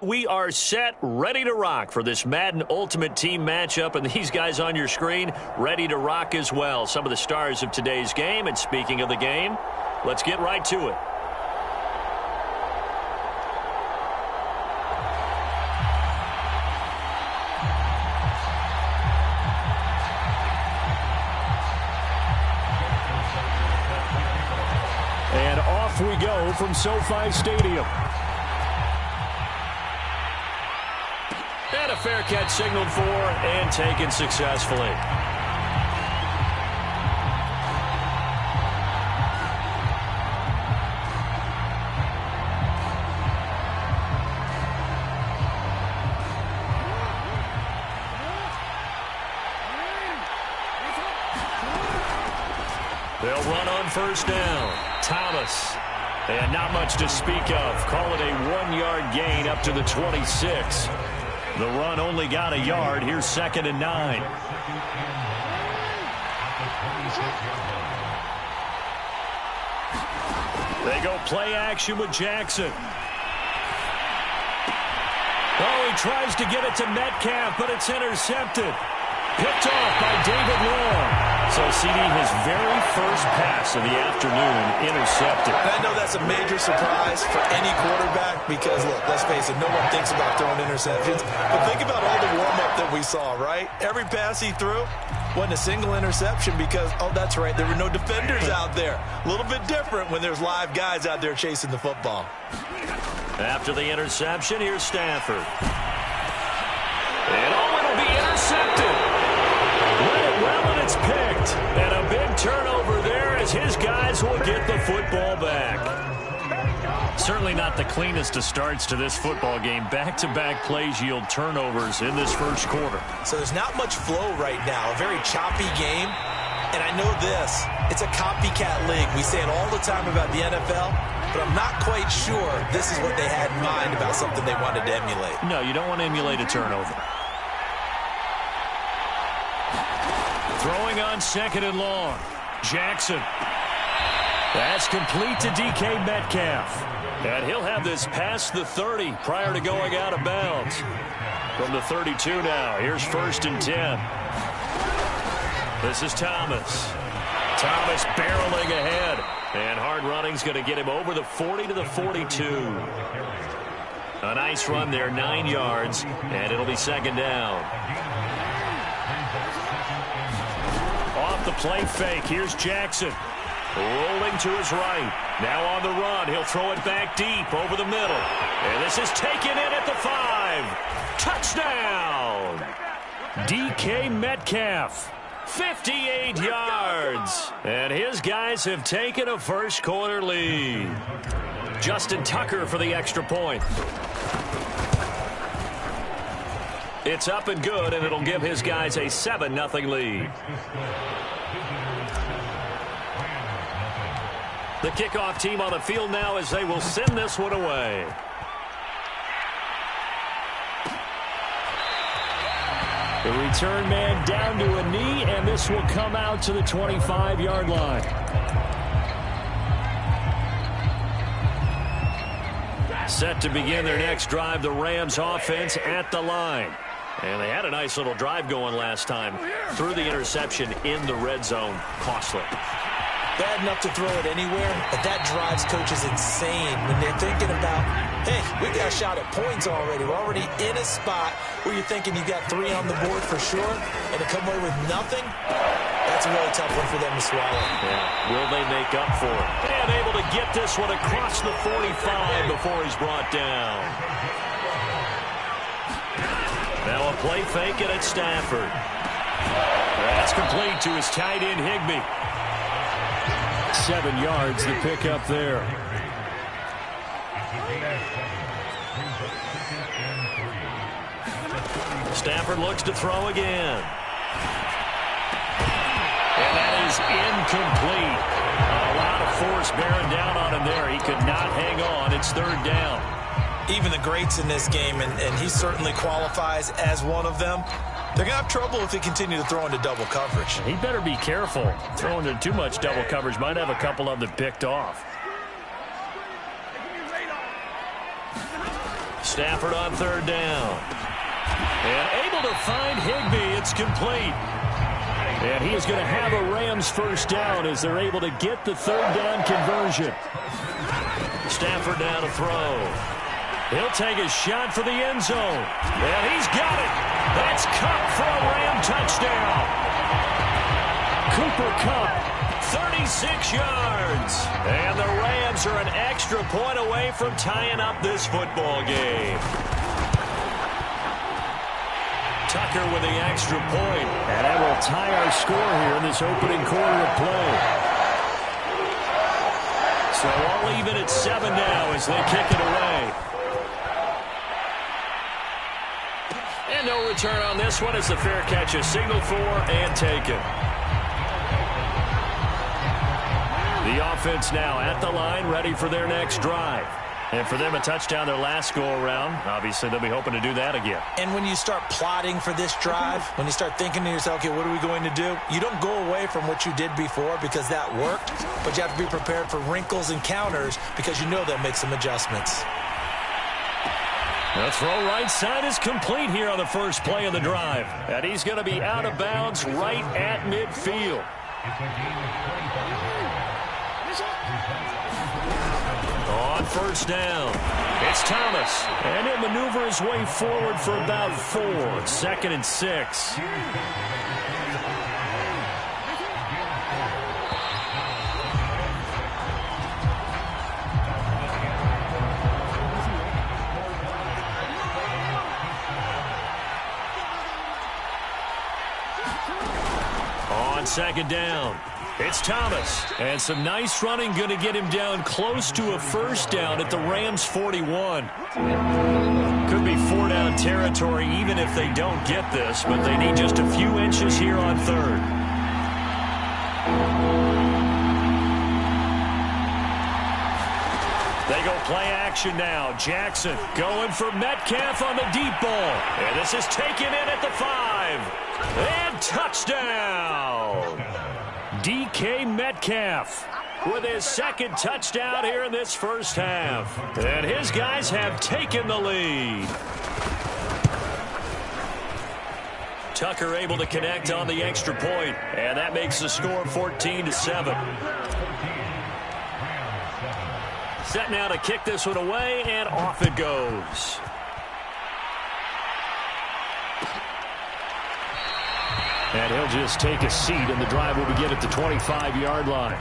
We are set, ready to rock for this Madden Ultimate Team matchup, and these guys on your screen ready to rock as well. Some of the stars of today's game, and speaking of the game, let's get right to it. And off we go from SoFi Stadium. And a fair catch signaled for and taken successfully. They'll run on first down. Thomas. And not much to speak of. Call it a 1-yard gain up to the 26. The run only got a yard. Here's 2nd and 9. They go play action with Jackson. Oh, he tries to get it to Metcalf, but it's intercepted. Picked off by David Long. So CD, his very first pass of the afternoon intercepted. And I know that's a major surprise for any quarterback because, look, let's face it, no one thinks about throwing interceptions. But think about all the warm-up that we saw, right? Every pass he threw wasn't a single interception because, oh, that's right, there were no defenders out there. A little bit different when there's live guys out there chasing the football. After the interception, here's Stafford. And oh, it'll be intercepted. Let it well, and it's picked. And a big turnover there as his guys will get the football back. Certainly not the cleanest of starts to this football game. Back-to-back plays yield turnovers in this first quarter. So there's not much flow right now. A very choppy game. And I know this. It's a copycat league. We say it all the time about the NFL, but I'm not quite sure this is what they had in mind about something they wanted to emulate. No, you don't want to emulate a turnover. Throwing on 2nd and long. Jackson. That's complete to DK Metcalf. And he'll have this past the 30 prior to going out of bounds. From the 32 now, here's 1st and 10. This is Thomas. Thomas barreling ahead. And hard running's going to get him over the 40 to the 42. A nice run there, 9 yards, and it'll be 2nd down. Off the play fake, here's Jackson. Rolling to his right. Now on the run, he'll throw it back deep over the middle. And this is taken in at the 5. Touchdown! DK Metcalf. 58 yards. And his guys have taken a first quarter lead. Justin Tucker for the extra point. It's up and good, and it'll give his guys a 7-0 lead. The kickoff team on the field now as they will send this one away. The return man down to a knee, and this will come out to the 25-yard line. Set to begin their next drive, the Rams offense at the line. And they had a nice little drive going last time. Threw the interception in the red zone. Costly. Bad enough to throw it anywhere, but that drives coaches insane when they're thinking about, hey, we got a shot at points already. We're already in a spot where you're thinking you got 3 on the board for sure, and to come away with nothing, that's a really tough one for them to swallow. Yeah. Will they make up for it? And able to get this one across the 45 before he's brought down. Now a play fake it at Stafford. That's complete to his tight end Higbee. 7 yards to pick up there. Stafford looks to throw again. And that is incomplete. A lot of force bearing down on him there. He could not hang on. It's 3rd down. Even the greats in this game, and he certainly qualifies as one of them, they're going to have trouble if they continue to throw into double coverage. He better be careful. Throwing into too much double coverage might have a couple of them picked off. Stafford on third down. And able to find Higbee. It's complete. And he is going to have a Rams first down as they're able to get the third down conversion. Stafford now to throw. He'll take a shot for the end zone. And he's got it. That's Kupp for a Ram touchdown. Cooper Kupp, 36 yards. And the Rams are an extra point away from tying up this football game. Tucker with the extra point. And that will tie our score here in this opening quarter of play. So all even at 7 now as they kick it away. And no return on this one as the fair catch is signaled for and taken. The offense now at the line, ready for their next drive. And for them, a touchdown their last go-around. Obviously, they'll be hoping to do that again. And when you start plotting for this drive, when you start thinking to yourself, okay, what are we going to do? You don't go away from what you did before because that worked, but you have to be prepared for wrinkles and counters because you know they'll make some adjustments. The throw right side is complete here on the first play of the drive. And he's going to be out of bounds right at midfield. On first down, it's Thomas. And he'll maneuver his way forward for about 4. 2nd and 6. On 2nd down, it's Thomas. And some nice running going to get him down close to a first down at the Rams 41. Could be 4-down territory even if they don't get this, but they need just a few inches here on 3rd. They go play action now. Jackson going for Metcalf on the deep ball. And this is taken in at the 5. And touchdown! DK Metcalf with his 2nd touchdown here in this first half. And his guys have taken the lead. Tucker able to connect on the extra point, and that makes the score 14-7. Set now to kick this one away, and off it goes. And he'll just take a seat, and the drive will begin at the 25-yard line.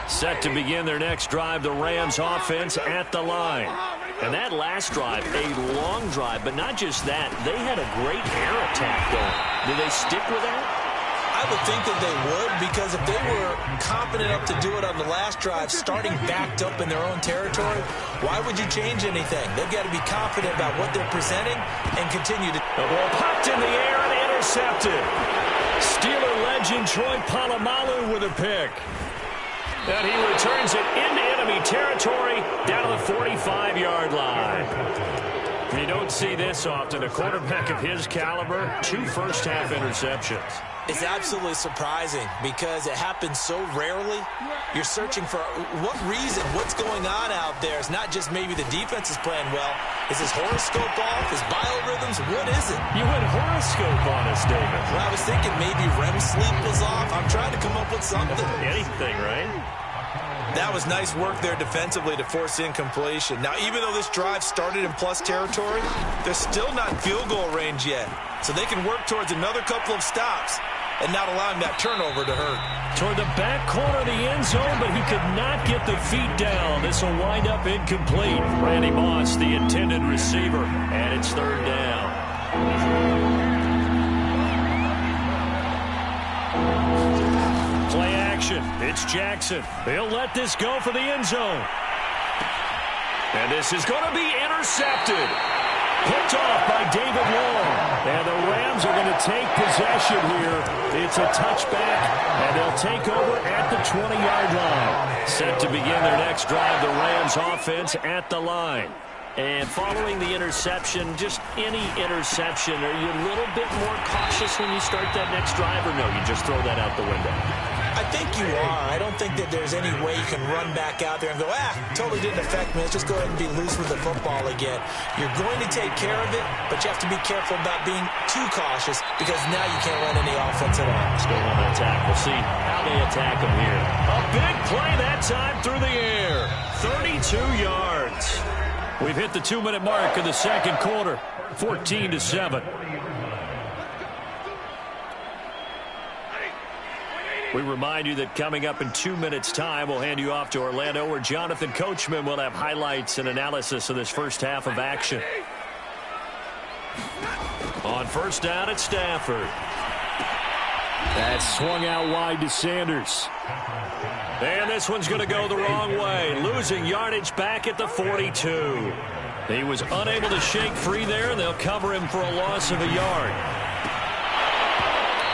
Set to begin their next drive, the Rams offense at the line. And that last drive, a long drive, but not just that. They had a great air attack going. Do they stick with that? I would think that they would, because if they were confident enough to do it on the last drive, starting backed up in their own territory, why would you change anything? They've got to be confident about what they're presenting and continue to... The ball popped in the air and intercepted. Steeler legend Troy Polamalu with a pick. And he returns it into enemy territory down to the 45-yard line. You don't see this often. A quarterback of his caliber, 2 first-half interceptions. It's absolutely surprising because it happens so rarely. You're searching for what reason, what's going on out there. It's not just maybe the defense is playing well. Is his horoscope off? His biorhythms? What is it? You went horoscope on us, David. Well, I was thinking maybe REM sleep was off. I'm trying to come up with something. Anything, right? That was nice work there defensively to force incompletion. Now, even though this drive started in plus territory, they're still not in field goal range yet. So they can work towards another couple of stops and not allowing that turnover to hurt. Toward the back corner of the end zone, but he could not get the feet down. This will wind up incomplete. Randy Moss, the intended receiver, and it's 3rd down. Play action. It's Jackson. He'll let this go for the end zone. And this is going to be intercepted. Picked off by David Long. And the Rams are going to take possession here. It's a touchback, and they'll take over at the 20-yard line. Set to begin their next drive, the Rams offense at the line. And following the interception, just any interception, are you a little bit more cautious when you start that next drive, or no, you just throw that out the window? I think you are. I don't think that there's any way you can run back out there and go, totally didn't affect me. Let's just go ahead and be loose with the football again. You're going to take care of it, but you have to be careful about being too cautious because now you can't run any offense at all. Still on that attack. We'll see how they attack him here. A big play that time through the air. 32 yards. We've hit the 2-minute mark in the second quarter. 14-7. We remind you that coming up in 2 minutes' time, we'll hand you off to Orlando, where Jonathan Coachman will have highlights and analysis of this first half of action. On first down at Stafford. That's swung out wide to Sanders. And this one's going to go the wrong way, losing yardage back at the 42. He was unable to shake free there, and they'll cover him for a loss of a yard.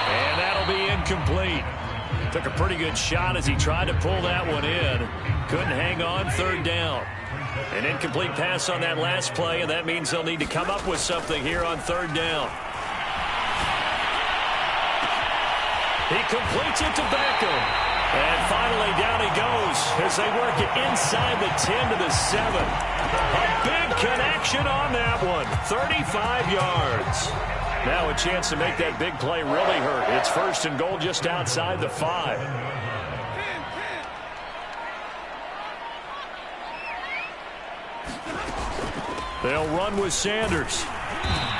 And that'll be incomplete. Took a pretty good shot as he tried to pull that one in. Couldn't hang on, third down. An incomplete pass on that last play, and that means they'll need to come up with something here on third down. He completes it to Beckham. And finally down he goes as they work it inside the 10 to the 7. A big connection on that one. 35 yards. Now a chance to make that big play really hurt. It's first and goal just outside the 5. They'll run with Sanders.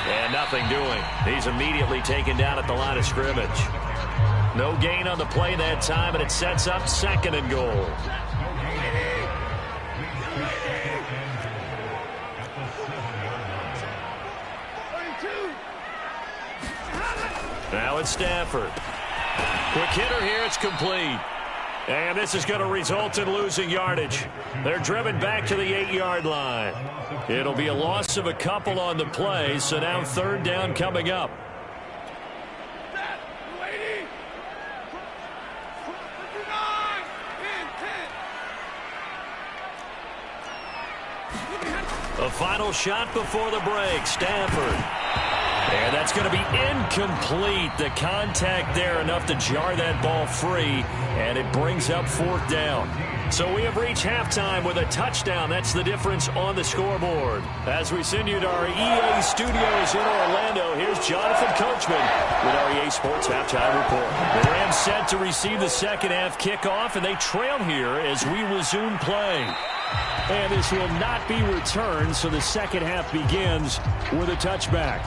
And nothing doing. He's immediately taken down at the line of scrimmage. No gain on the play that time, and it sets up second and goal. Now it's Stafford. Quick hitter here, it's complete. And this is going to result in losing yardage. They're driven back to the 8-yard line. It'll be a loss of a couple on the play, so now third down coming up. A final shot before the break, Stafford. And that's going to be incomplete. The contact there enough to jar that ball free, and it brings up fourth down. So we have reached halftime with a touchdown. That's the difference on the scoreboard. As we send you to our EA studios in Orlando, here's Jonathan Coachman with our EA Sports Halftime Report. The Rams set to receive the second half kickoff, and they trail here as we resume play. And this will not be returned, so the second half begins with a touchback.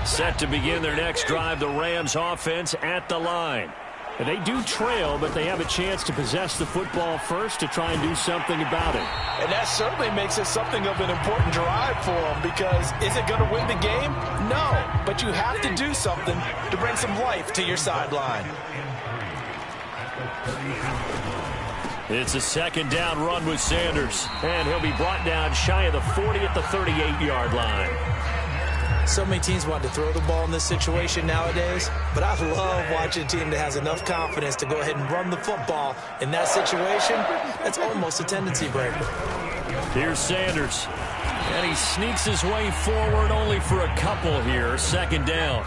Set to begin their next drive, the Rams offense at the line. And they do trail, but they have a chance to possess the football first to try and do something about it. And that certainly makes it something of an important drive for them, because is it going to win the game? No, but you have to do something to bring some life to your sideline. It's a second down run with Sanders, and he'll be brought down shy of the 40 at the 38-yard line. So many teams want to throw the ball in this situation nowadays, but I love watching a team that has enough confidence to go ahead and run the football. In that situation, that's almost a tendency breaker. Here's Sanders, and he sneaks his way forward only for a couple here. Second down.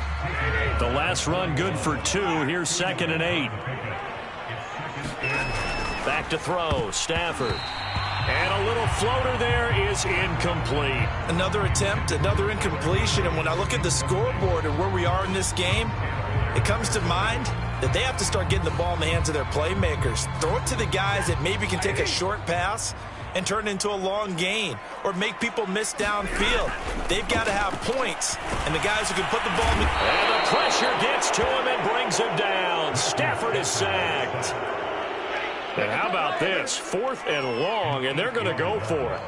The last run good for 2. Here's second and 8. Back to throw, Stafford. And a little floater there is incomplete. Another attempt, another incompletion. And when I look at the scoreboard and where we are in this game, it comes to mind that they have to start getting the ball in the hands of their playmakers. Throw it to the guys that maybe can take a short pass and turn it into a long gain or make people miss downfield. They've got to have points, and the guys who can put the ball in the... And the pressure gets to him and brings him down. Stafford is sacked. And how about this? 4th and long, and they're going to go for it.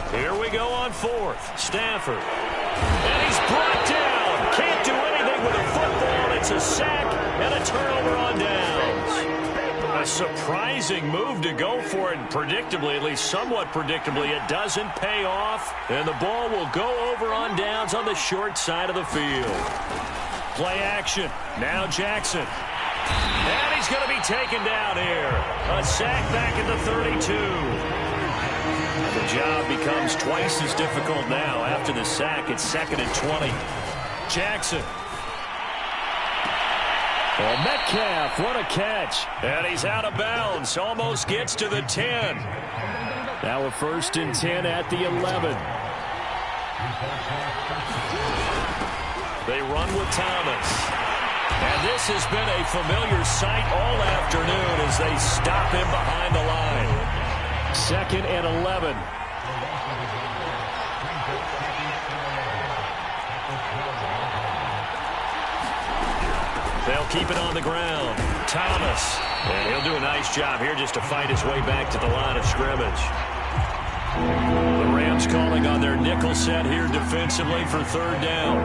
Here we go on 4th. Stafford. And he's brought down. Can't do anything with a football. It's a sack and a turnover on downs. A surprising move to go for it, and predictably, at least somewhat predictably, it doesn't pay off. And the ball will go over on downs on the short side of the field. Play action. Now Jackson. And he's going to be taken down here. A sack back at the 32. The job becomes twice as difficult now. After the sack, it's 2nd and 20. Jackson. Oh, Metcalf, what a catch. And he's out of bounds. Almost gets to the 10. Now a 1st and 10 at the 11. They run with Thomas. And this has been a familiar sight all afternoon as they stop him behind the line. 2nd and 11. They'll keep it on the ground. Thomas. And he'll do a nice job here just to fight his way back to the line of scrimmage. The Rams calling on their nickel set here defensively for 3rd down.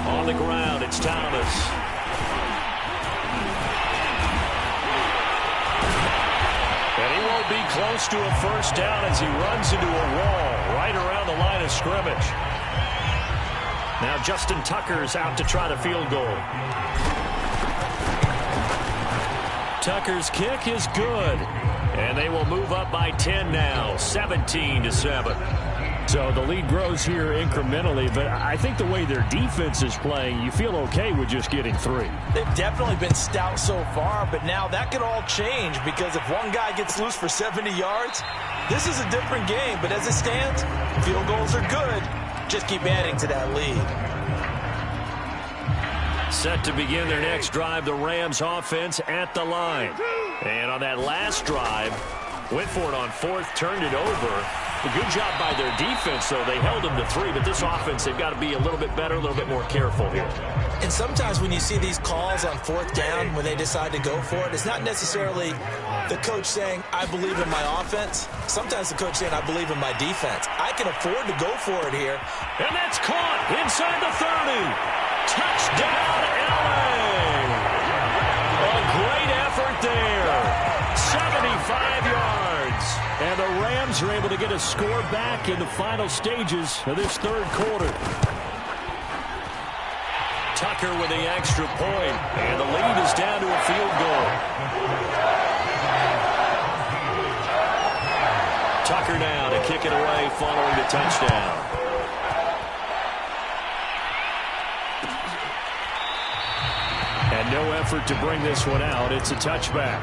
On the ground, it's Thomas. And he won't be close to a 1st down as he runs into a wall right around the line of scrimmage. Now Justin Tucker's out to try the field goal. Tucker's kick is good. And they will move up by 10 now, 17-7. So the lead grows here incrementally, but I think the way their defense is playing, you feel okay with just getting 3. They've definitely been stout so far, but now that could all change because if one guy gets loose for 70 yards, this is a different game. But as it stands, field goals are good. Just keep adding to that lead. Set to begin their next drive, the Rams offense at the line. And on that last drive, went for it on 4th, turned it over. A good job by their defense, though. They held them to 3, but this offense, they've got to be a little bit better, a little bit more careful here. And sometimes when you see these calls on 4th down, when they decide to go for it, it's not necessarily the coach saying, I believe in my offense. Sometimes the coach saying, I believe in my defense. I can afford to go for it here. And that's caught inside the 30. Touchdown, LA! A great effort there. 75 yards. And the Rams are able to get a score back in the final stages of this 3rd quarter. Tucker with the extra point, and the lead is down to a field goal. Tucker now to kick it away following the touchdown. And no effort to bring this one out. It's a touchback.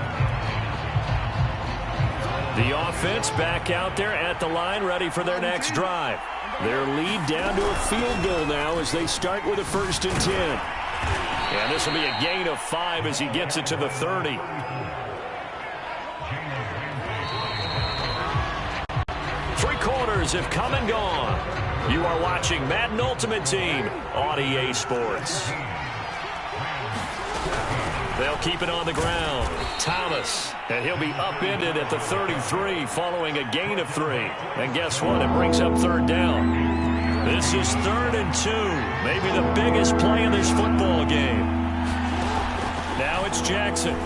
The offense back out there at the line, ready for their next drive. Their lead down to a field goal now as they start with a 1st and 10. And this will be a gain of 5 as he gets it to the 30. Three quarters have come and gone. You are watching Madden Ultimate Team on EA Sports. They'll keep it on the ground. Thomas, and he'll be upended at the 33 following a gain of 3. And guess what? It brings up 3rd down. This is 3rd and 2. Maybe the biggest play in this football game. Now it's Jackson.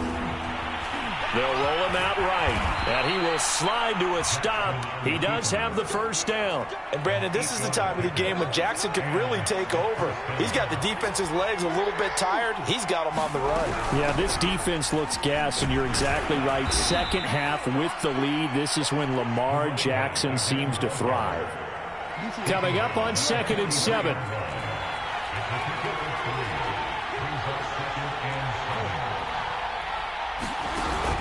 They'll roll him out right, and he will slide to a stop. He does have the 1st down. And, Brandon, this is the time of the game when Jackson can really take over. He's got the defense's legs a little bit tired. He's got them on the run. Yeah, this defense looks gassed, and you're exactly right. 2nd half with the lead. This is when Lamar Jackson seems to thrive. Coming up on 2nd and 7.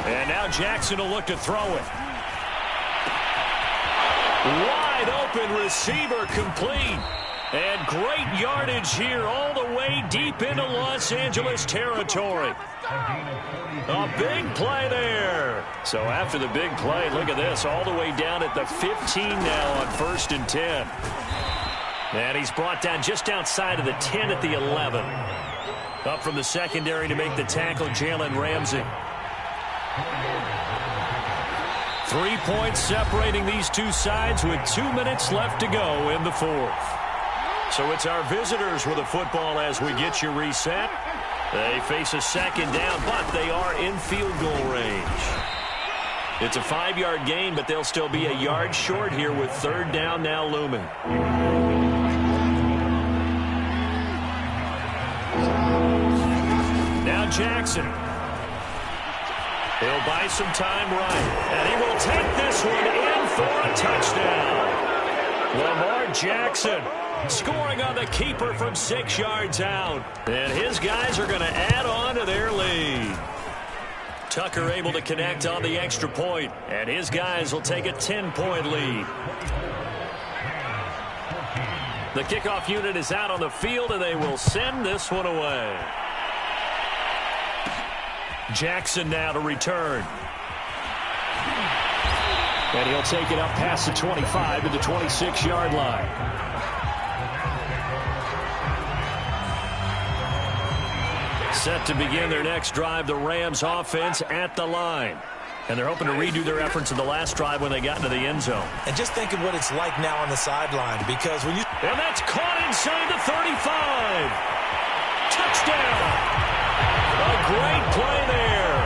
And now Jackson will look to throw it. Wide open receiver complete. And great yardage here all the way deep into Los Angeles territory. A big play there. So after the big play, look at this, all the way down at the 15 now on 1st and 10. And he's brought down just outside of the 10 at the 11. Up from the secondary to make the tackle, Jalen Ramsey. 3 points separating these two sides with 2 minutes left to go in the 4th. So it's our visitors with the football as we get you reset. They face a 2nd down, but they are in field goal range. It's a 5-yard gain, but they'll still be a yard short here with 3rd down now looming. Jackson. He'll buy some time right, and he will take this one in for a touchdown. Lamar Jackson scoring on the keeper from 6 yards out. And his guys are going to add on to their lead. Tucker able to connect on the extra point, and his guys will take a 10-point lead. The kickoff unit is out on the field, and they will send this one away. Jackson now to return. And he'll take it up past the 25 to the 26-yard line. Set to begin their next drive, the Rams offense at the line. And they're hoping to redo their efforts in the last drive when they got into the end zone. And just think of what it's like now on the sideline, because when you... And that's caught inside the 35. Touchdown. A great play there.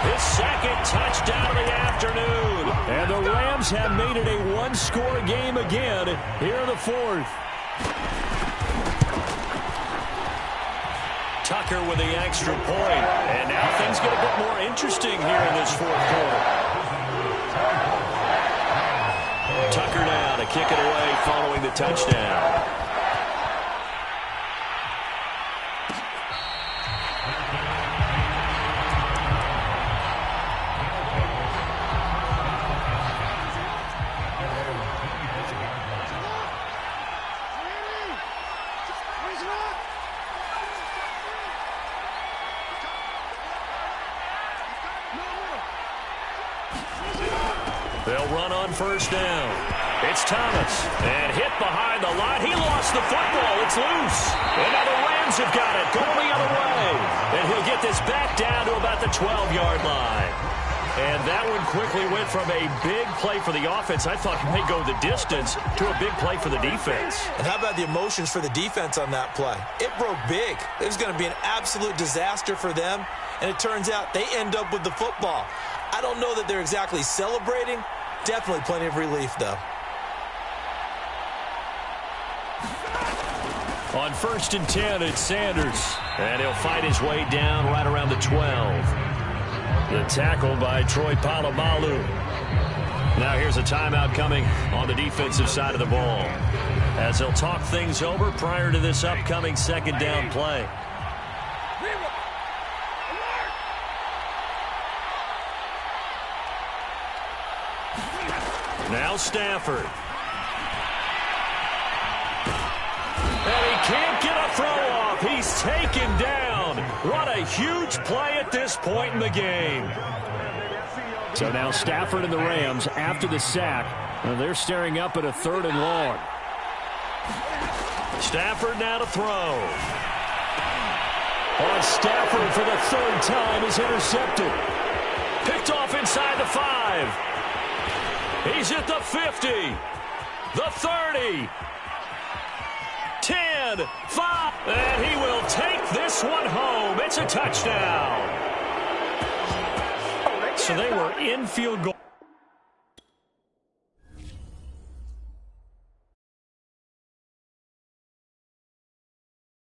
His second touchdown of the afternoon. And the Rams have made it a one-score game again here in the fourth. Tucker with the extra point. And now things get a bit more interesting here in this fourth quarter. Tucker now to kick it away following the touchdown. They'll run on first down. It's Thomas. And hit behind the line. He lost the football. It's loose. And now the Rams have got it. Going the other way. And he'll get this back down to about the 12-yard line. And that one quickly went from a big play for the offense, I thought he may go the distance, to a big play for the defense. And how about the emotions for the defense on that play? It broke big. It was going to be an absolute disaster for them. And it turns out they end up with the football. I don't know that they're exactly celebrating. Definitely plenty of relief, though. On first and 10, it's Sanders. And he'll fight his way down right around the 12. The tackle by Troy Polamalu. Now here's a timeout coming on the defensive side of the ball, as they'll talk things over prior to this upcoming second down play. Now Stafford. And he can't get a throw off. He's taken down. What a huge play at this point in the game. So now Stafford and the Rams, after the sack, they're staring up at a 3rd and long. Stafford now to throw. On Stafford for the 3rd time is intercepted. Picked off inside the 5. He's at the 50, the 30, 10, 5, and he will take this one home. It's a touchdown. So they were in field goal